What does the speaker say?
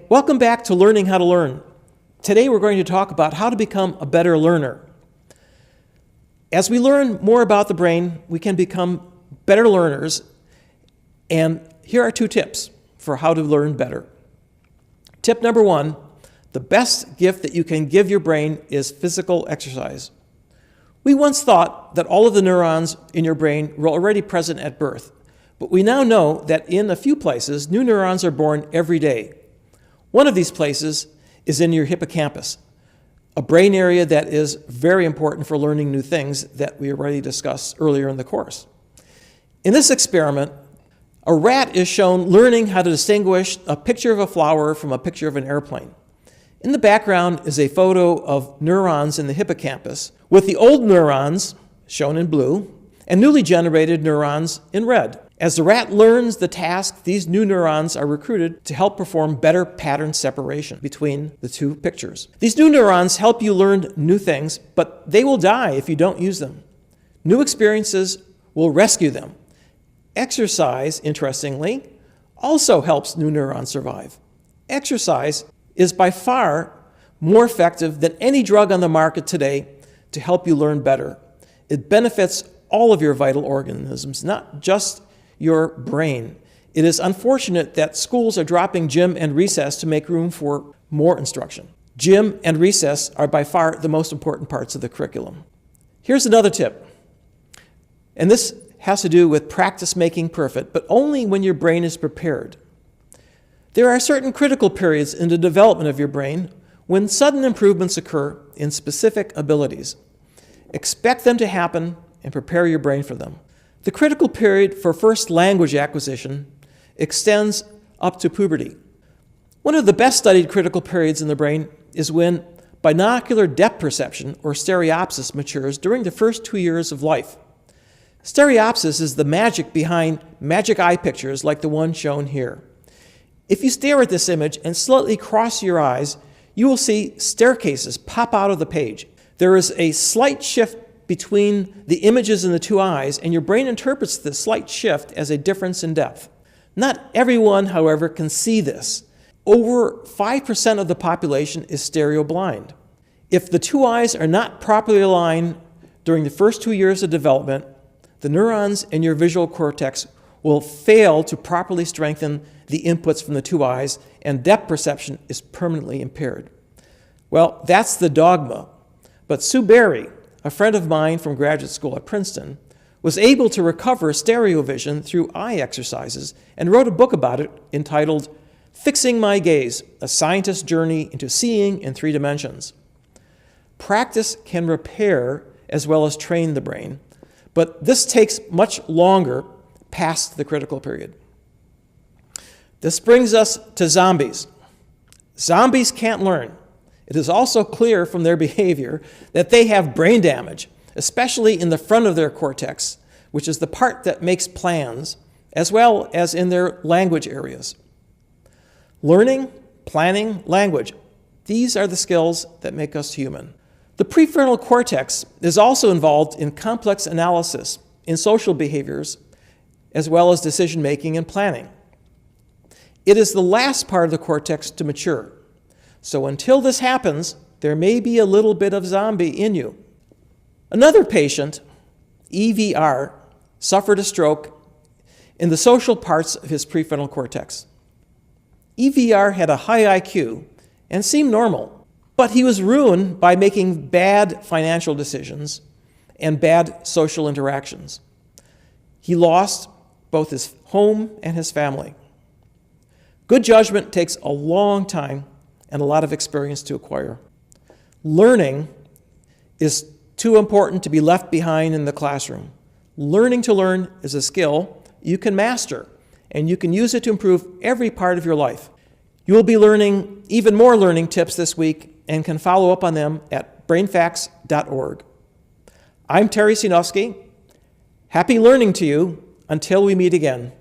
welcome back to Learning How to Learn. Today we're going to talk about how to become a better learner. As we learn more about the brain, we can become better learners, and here are 2 tips for how to learn better. Tip number 1, the best gift that you can give your brain is physical exercise. We once thought that all of the neurons in your brain were already present at birth, but we now know that in a few places, new neurons are born every day. One of these places is in your hippocampus, a brain area that is very important for learning new things that we already discussed earlier in the course. In this experiment, a rat is shown learning how to distinguish a picture of a flower from a picture of an airplane. In the background is a photo of neurons in the hippocampus, with the old neurons, shown in blue, and newly generated neurons in red. As the rat learns the task, these new neurons are recruited to help perform better pattern separation between the 2 pictures. These new neurons help you learn new things, but they will die if you don't use them. New experiences will rescue them. Exercise, interestingly, also helps new neurons survive. Exercise is by far more effective than any drug on the market today to help you learn better. It benefits all of your vital organisms, not just your brain. It is unfortunate that schools are dropping gym and recess to make room for more instruction. Gym and recess are by far the most important parts of the curriculum. Here's another tip, and this has to do with practice making perfect, but only when your brain is prepared. There are certain critical periods in the development of your brain when sudden improvements occur in specific abilities. Expect them to happen and prepare your brain for them. The critical period for first language acquisition extends up to puberty. One of the best studied critical periods in the brain is when binocular depth perception, or stereopsis, matures during the first 2 years of life. Stereopsis is the magic behind magic eye pictures like the one shown here. If you stare at this image and slightly cross your eyes, you will see staircases pop out of the page. There is a slight shift between the images in the 2 eyes, and your brain interprets this slight shift as a difference in depth. Not everyone, however, can see this. Over 5% of the population is stereo blind. If the 2 eyes are not properly aligned during the first 2 years of development, the neurons in your visual cortex will fail to properly strengthen the inputs from the 2 eyes, and depth perception is permanently impaired. Well, that's the dogma. But Sue Berry, a friend of mine from graduate school at Princeton, was able to recover stereo vision through eye exercises and wrote a book about it entitled Fixing My Gaze, A Scientist's Journey into Seeing in 3 Dimensions. Practice can repair as well as train the brain, but this takes much longer past the critical period. This brings us to zombies. Zombies can't learn. It is also clear from their behavior that they have brain damage, especially in the front of their cortex, which is the part that makes plans, as well as in their language areas. Learning, planning, language, these are the skills that make us human. The prefrontal cortex is also involved in complex analysis, in social behaviors, as well as decision-making and planning. It is the last part of the cortex to mature. So until this happens, there may be a little bit of zombie in you. Another patient, EVR, suffered a stroke in the social parts of his prefrontal cortex. EVR had a high IQ and seemed normal, but he was ruined by making bad financial decisions and bad social interactions. He lost both his home and his family. Good judgment takes a long time and a lot of experience to acquire. Learning is too important to be left behind in the classroom. Learning to learn is a skill you can master, and you can use it to improve every part of your life. You will be learning even more learning tips this week and can follow up on them at brainfacts.org. I'm Terry Sinofsky. Happy learning to you until we meet again.